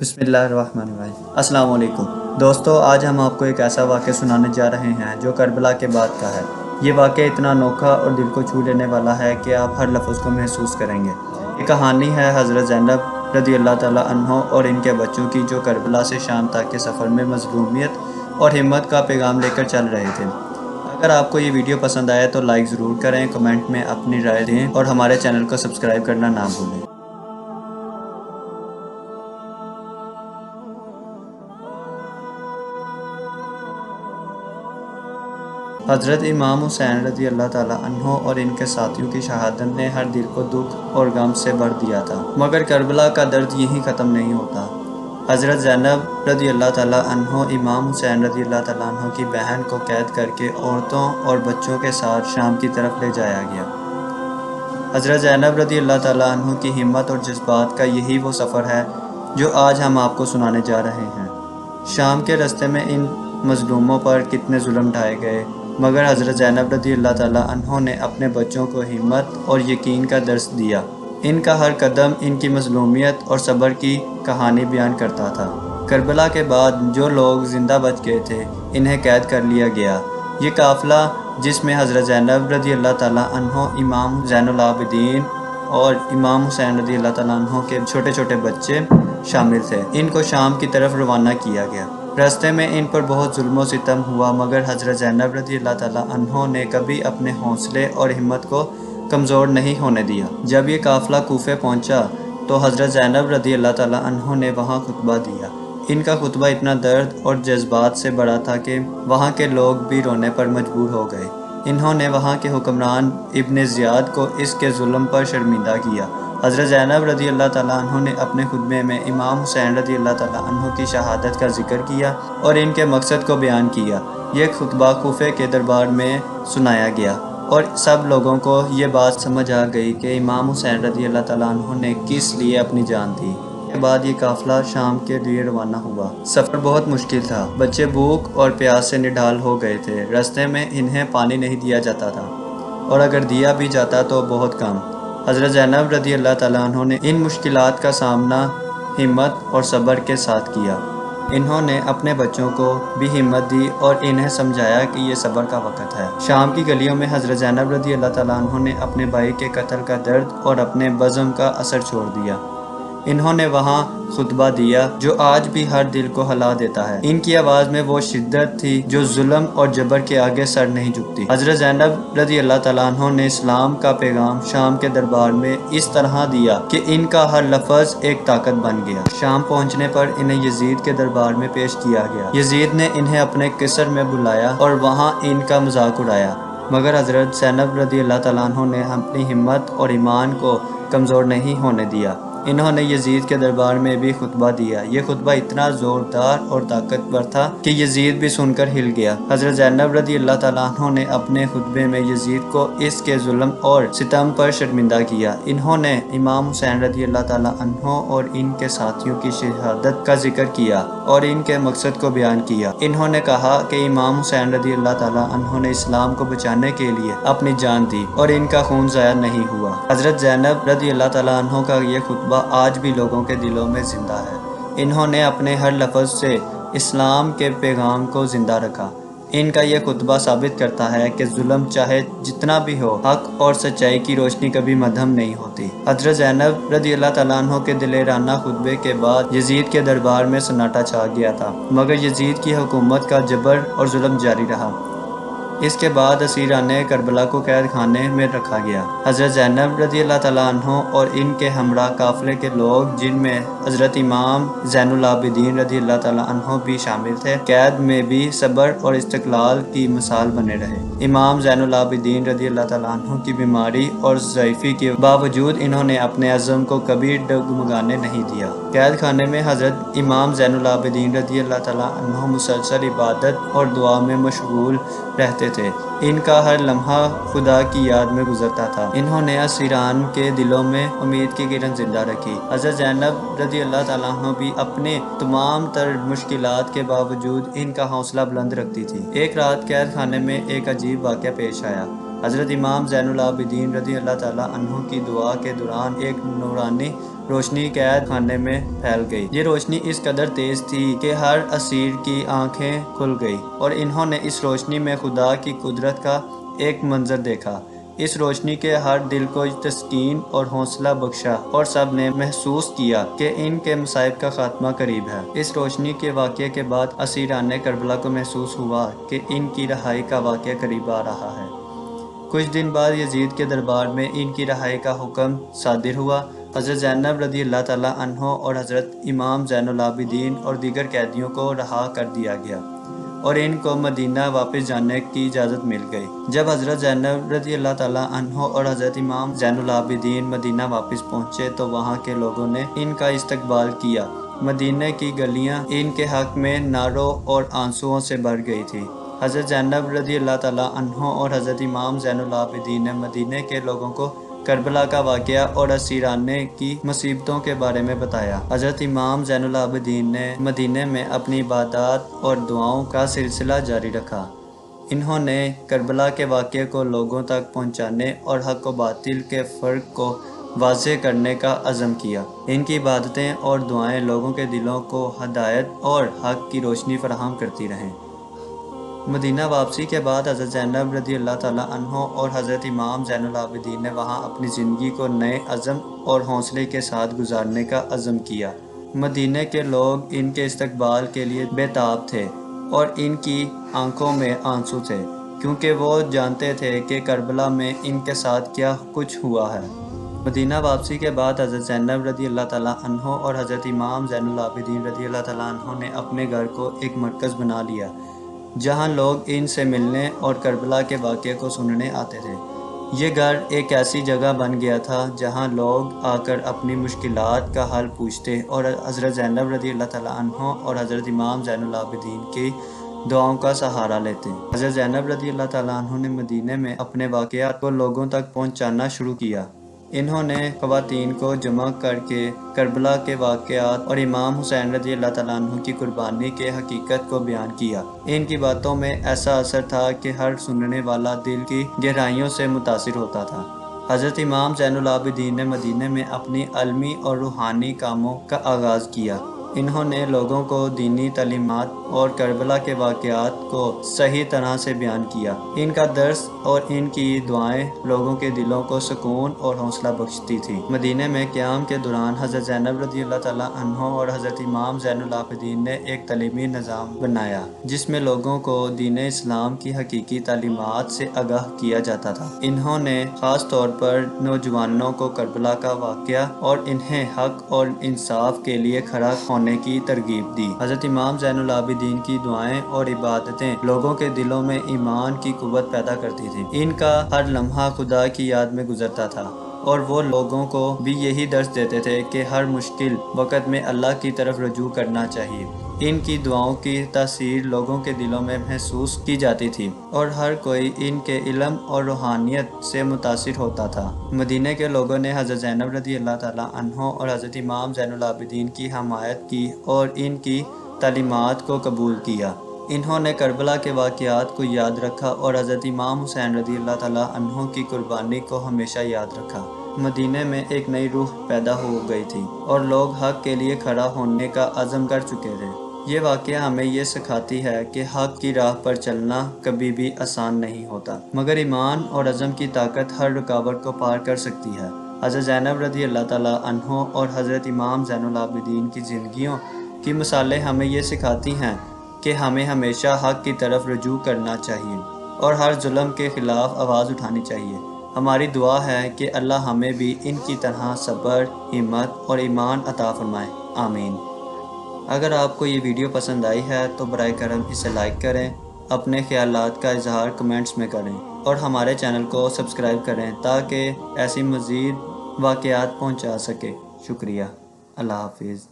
بسم اللہ الرحمن الرحیم۔ السلام علیکم دوستو، آج ہم آپ کو ایک ایسا واقعہ سنانے جا رہے ہیں جو کربلا کے بعد کا ہے۔ یہ واقعہ اتنا انوکھا اور دل کو چھو لینے والا ہے کہ آپ ہر لفظ کو محسوس کریں گے۔ یہ کہانی ہے حضرت زینب رضی اللہ تعالیٰ عنہ اور ان کے بچوں کی، جو کربلا سے شام تک کے سفر میں مظلومیت اور ہمت کا پیغام لے کر چل رہے تھے۔ اگر آپ کو یہ ویڈیو پسند آئے تو لائک ضرور کریں، کمنٹ میں اپنی رائے دیں اور ہمارے چینل کو سبسکرائب کرنا نہ بھولیں۔ حضرت امام حسین رضی اللہ تعالیٰ عنہ اور ان کے ساتھیوں کی شہادت نے ہر دل کو دکھ اور غم سے بھر دیا تھا، مگر کربلا کا درد یہیں ختم نہیں ہوتا۔ حضرت زینب رضی اللہ تعالیٰ عنہ امام حسین رضی اللہ تعالیٰ عنہ کی بہن کو قید کر کے عورتوں اور بچوں کے ساتھ شام کی طرف لے جایا گیا۔ حضرت زینب رضی اللہ تعالیٰ عنہ کی ہمت اور جذبات کا یہی وہ سفر ہے جو آج ہم آپ کو سنانے جا رہے ہیں۔ شام کے راستے میں ان مظلوموں پر کتنے ظلم ڈھائے گئے، مگر حضرت زینب رضی اللہ تعالیٰ عنہ نے اپنے بچوں کو ہمت اور یقین کا درس دیا۔ ان کا ہر قدم ان کی مظلومیت اور صبر کی کہانی بیان کرتا تھا۔ کربلا کے بعد جو لوگ زندہ بچ گئے تھے انہیں قید کر لیا گیا۔ یہ قافلہ جس میں حضرت زینب رضی اللہ تعالیٰ عنہ، امام زین العابدین اور امام حسین رضی اللہ تعالیٰ عنہ کے چھوٹے چھوٹے بچے شامل تھے، ان کو شام کی طرف روانہ کیا گیا۔ راستے میں ان پر بہت ظلم و ستم ہوا، مگر حضرت زینب رضی اللہ تعالیٰ عنہ نے کبھی اپنے حوصلے اور ہمت کو کمزور نہیں ہونے دیا۔ جب یہ قافلہ کوفے پہنچا تو حضرت زینب رضی اللہ تعالیٰ عنہ نے وہاں خطبہ دیا۔ ان کا خطبہ اتنا درد اور جذبات سے بڑا تھا کہ وہاں کے لوگ بھی رونے پر مجبور ہو گئے۔ انہوں نے وہاں کے حکمران ابن زیاد کو اس کے ظلم پر شرمندہ کیا۔ حضرت زینب رضی اللہ تعالیٰ عنہ نے اپنے خطبے میں امام حسین رضی اللہ تعالیٰ عنہ کی شہادت کا ذکر کیا اور ان کے مقصد کو بیان کیا۔ یہ خطبہ کوفے کے دربار میں سنایا گیا اور سب لوگوں کو یہ بات سمجھ آ گئی کہ امام حسین رضی اللہ تعالیٰ عنہ نے کس لیے اپنی جان دی۔ اس کے بعد یہ قافلہ شام کے لیے روانہ ہوا۔ سفر بہت مشکل تھا، بچے بھوک اور پیاس سے نڈھال ہو گئے تھے۔ راستے میں انہیں پانی نہیں دیا جاتا تھا اور اگر دیا بھی جاتا تو بہت کم۔ حضرت زینب رضی اللہ تعالیٰ عنہ نے ان مشکلات کا سامنا ہمت اور صبر کے ساتھ کیا۔ انہوں نے اپنے بچوں کو بھی ہمت دی اور انہیں سمجھایا کہ یہ صبر کا وقت ہے۔ شام کی گلیوں میں حضرت زینب رضی اللہ تعالیٰ عنہ نے اپنے بھائی کے قتل کا درد اور اپنے بزم کا اثر چھوڑ دیا۔ انہوں نے وہاں خطبہ دیا جو آج بھی ہر دل کو ہلا دیتا ہے۔ ان کی آواز میں وہ شدت تھی جو ظلم اور جبر کے آگے سر نہیں جھکتی۔ حضرت زینب رضی اللہ تعالیٰ عنہ نے اسلام کا پیغام شام کے دربار میں اس طرح دیا کہ ان کا ہر لفظ ایک طاقت بن گیا۔ شام پہنچنے پر انہیں یزید کے دربار میں پیش کیا گیا۔ یزید نے انہیں اپنے قصر میں بلایا اور وہاں ان کا مذاق اڑایا، مگر حضرت زینب رضی اللہ تعالیٰ عنہ نے اپنی ہمت اور ایمان کو کمزور نہیں ہونے دیا۔ انہوں نے یزید کے دربار میں بھی خطبہ دیا۔ یہ خطبہ اتنا زوردار اور طاقتور تھا کہ یزید بھی سن کر ہل گیا۔ حضرت زینب رضی اللہ تعالیٰ عنہ نے اپنے خطبے میں یزید کو اس کے ظلم اور ستم پر شرمندہ کیا۔ انہوں نے امام حسین رضی اللہ تعالیٰ عنہ اور ان کے ساتھیوں کی شہادت کا ذکر کیا اور ان کے مقصد کو بیان کیا۔ انہوں نے کہا کہ امام حسین رضی اللہ تعالیٰ عنہ نے اسلام کو بچانے کے لیے اپنی جان دی اور ان کا خون ضائع نہیں ہوا۔ حضرت زینب رضی اللہ تعالیٰ عنہ کا یہ خطبہ آج بھی لوگوں کے دلوں میں زندہ ہے۔ انہوں نے اپنے ہر لفظ سے اسلام کے پیغام کو زندہ رکھا۔ ان کا یہ خطبہ ثابت کرتا ہے کہ ظلم چاہے جتنا بھی ہو، حق اور سچائی کی روشنی کبھی مدھم نہیں ہوتی۔ حضرت زینب رضی اللہ تعالیٰ عنہ کے دلیرانہ خطبے کے بعد یزید کے دربار میں سناٹا چھا گیا تھا، مگر یزید کی حکومت کا جبر اور ظلم جاری رہا۔ اس کے بعد اسیران کربلا کو قید خانے میں رکھا گیا۔ حضرت زینب رضی اللہ تعالیٰ عنہ اور ان کے ہمراہ قافلے کے لوگ، جن میں حضرت امام زین العابدین رضی اللہ تعالیٰ عنہ بھی شامل تھے، قید میں بھی صبر اور استقلال کی مثال بنے رہے۔ امام زین العابدین رضی اللہ تعالیٰ عنہ کی بیماری اور ضعیفی کے باوجود انہوں نے اپنے عزم کو کبھی ڈگمگانے نہیں دیا۔ قید خانے میں حضرت امام زین العابدین رضی اللہ تعالیٰ عنہ مسلسل عبادت اور دعا میں مشغول رہتے تھے۔ ان کا ہر لمحہ خدا کی یاد میں گزرتا تھا۔ انہوں نے اسیران کے دلوں میں امید کی کرن زندہ رکھی۔ حضرت زینب رضی اللہ تعالیٰ عنہ بھی اپنے تمام تر مشکلات کے باوجود ان کا حوصلہ بلند رکھتی تھی۔ ایک رات قید خانے میں ایک عجیب واقعہ پیش آیا۔ حضرت امام زین العابدین رضی اللہ تعالیٰ عنہ کی دعا کے دوران ایک نورانی روشنی قید خانے میں پھیل گئی۔ یہ روشنی اس قدر تیز تھی کہ ہر اسیر کی آنکھیں کھل گئی اور انہوں نے اس روشنی میں خدا کی قدرت کا ایک منظر دیکھا۔ اس روشنی کے ہر دل کو تسکین اور حوصلہ بخشا اور سب نے محسوس کیا کہ ان کے مصائب کا خاتمہ قریب ہے۔ اس روشنی کے واقعے کے بعد اسیران کربلا کو محسوس ہوا کہ ان کی رہائی کا واقعہ قریب آ رہا ہے۔ کچھ دن بعد یزید کے دربار میں ان کی رہائی کا حکم صادر ہوا۔ حضرت زینب رضی اللہ تعالیٰ عنہ اور حضرت امام زین العابدین اور دیگر قیدیوں کو رہا کر دیا گیا اور ان کو مدینہ واپس جانے کی اجازت مل گئی۔ جب حضرت زینب رضی اللہ تعالیٰ عنہ اور حضرت امام زین العابدین مدینہ واپس پہنچے تو وہاں کے لوگوں نے ان کا استقبال کیا۔ مدینہ کی گلیاں ان کے حق میں نعروں اور آنسوؤں سے بھر گئی تھی۔ حضرت زینب رضی اللہ تعالیٰ عنہ اور حضرت امام زین العابدین نے مدینہ کے لوگوں کو کربلا کا واقعہ اور اسیرانے کی مصیبتوں کے بارے میں بتایا۔ حضرت امام زین العابدین نے مدینہ میں اپنی عبادات اور دعاؤں کا سلسلہ جاری رکھا۔ انہوں نے کربلا کے واقعے کو لوگوں تک پہنچانے اور حق و باطل کے فرق کو واضح کرنے کا عزم کیا۔ ان کی عبادتیں اور دعائیں لوگوں کے دلوں کو ہدایت اور حق کی روشنی فراہم کرتی رہیں۔ مدینہ واپسی کے بعد حضرت زینب رضی اللہ تعالیٰ عنہ اور حضرت امام زین العابدین نے وہاں اپنی زندگی کو نئے عزم اور حوصلے کے ساتھ گزارنے کا عزم کیا۔ مدینہ کے لوگ ان کے استقبال کے لیے بے تاب تھے اور ان کی آنکھوں میں آنسو تھے، کیونکہ وہ جانتے تھے کہ کربلا میں ان کے ساتھ کیا کچھ ہوا ہے۔ مدینہ واپسی کے بعد حضرت زینب رضی اللہ تعالیٰ عنہ اور حضرت امام زین العابدین رضی اللہ تعالیٰ عنہ نے اپنے گھر کو ایک مرکز بنا لیا، جہاں لوگ ان سے ملنے اور کربلا کے واقعے کو سننے آتے تھے۔ یہ گھر ایک ایسی جگہ بن گیا تھا جہاں لوگ آ کر اپنی مشکلات کا حل پوچھتے اور حضرت زینب رضی اللہ تعالیٰ عنہ اور حضرت امام زین العابدین کی دعاؤں کا سہارا لیتے۔ حضرت زینب رضی اللہ تعالیٰ عنہ نے مدینہ میں اپنے واقعات کو لوگوں تک پہنچانا شروع کیا۔ انہوں نے خواتین کو جمع کر کے کربلا کے واقعات اور امام حسین رضی اللہ تعالیٰ عنہ کی قربانی کے حقیقت کو بیان کیا۔ ان کی باتوں میں ایسا اثر تھا کہ ہر سننے والا دل کی گہرائیوں سے متاثر ہوتا تھا۔ حضرت امام زین العابدین نے مدینہ میں اپنی علمی اور روحانی کاموں کا آغاز کیا۔ انہوں نے لوگوں کو دینی تعلیمات اور کربلا کے واقعات کو صحیح طرح سے بیان کیا۔ ان کا درس اور ان کی دعائیں لوگوں کے دلوں کو سکون اور حوصلہ بخشتی تھی۔ مدینہ میں قیام کے دوران حضرت زینب رضی اللہ تعالیٰ عنہ اور حضرت امام زین العابدین نے ایک تعلیمی نظام بنایا جس میں لوگوں کو دین اسلام کی حقیقی تعلیمات سے آگاہ کیا جاتا تھا۔ انہوں نے خاص طور پر نوجوانوں کو کربلا کا واقعہ اور انہیں حق اور انصاف کے لیے کھڑا ہونے کی ترغیب دی۔ حضرت امام زین العابدین کی دعائیں اور عبادتیں لوگوں کے دلوں میں ایمان کی قوت پیدا کرتی تھیں۔ ان کا ہر لمحہ خدا کی یاد میں گزرتا تھا اور وہ لوگوں کو بھی یہی درس دیتے تھے کہ ہر مشکل وقت میں اللہ کی طرف رجوع کرنا چاہیے۔ ان کی دعاؤں کی تاثیر لوگوں کے دلوں میں محسوس کی جاتی تھی اور ہر کوئی ان کے علم اور روحانیت سے متاثر ہوتا تھا۔ مدینہ کے لوگوں نے حضرت زینب رضی اللہ تعالیٰ عنہ اور حضرت امام زین العابدین کی حمایت کی اور ان کی تعلیمات کو قبول کیا۔ انہوں نے کربلا کے واقعات کو یاد رکھا اور حضرت امام حسین رضی اللہ تعالیٰ عنہ کی قربانی کو ہمیشہ یاد رکھا۔ مدینہ میں ایک نئی روح پیدا ہو گئی تھی اور لوگ حق کے لیے کھڑا ہونے کا عزم کر چکے تھے۔ یہ واقعہ ہمیں یہ سکھاتی ہے کہ حق کی راہ پر چلنا کبھی بھی آسان نہیں ہوتا، مگر ایمان اور عزم کی طاقت ہر رکاوٹ کو پار کر سکتی ہے۔ حضرت زینب رضی اللہ تعالیٰ عنہ اور حضرت امام زین العابدین کی زندگیوں کی مثالیں ہمیں یہ سکھاتی ہیں کہ ہمیں ہمیشہ حق کی طرف رجوع کرنا چاہیے اور ہر ظلم کے خلاف آواز اٹھانی چاہیے۔ ہماری دعا ہے کہ اللہ ہمیں بھی ان کی طرح صبر، ہمت اور ایمان عطا فرمائے، آمین۔ اگر آپ کو یہ ویڈیو پسند آئی ہے تو برائے کرم اسے لائک کریں، اپنے خیالات کا اظہار کمنٹس میں کریں اور ہمارے چینل کو سبسکرائب کریں تاکہ ایسی مزید واقعات پہنچا سکے۔ شکریہ۔ اللہ حافظ۔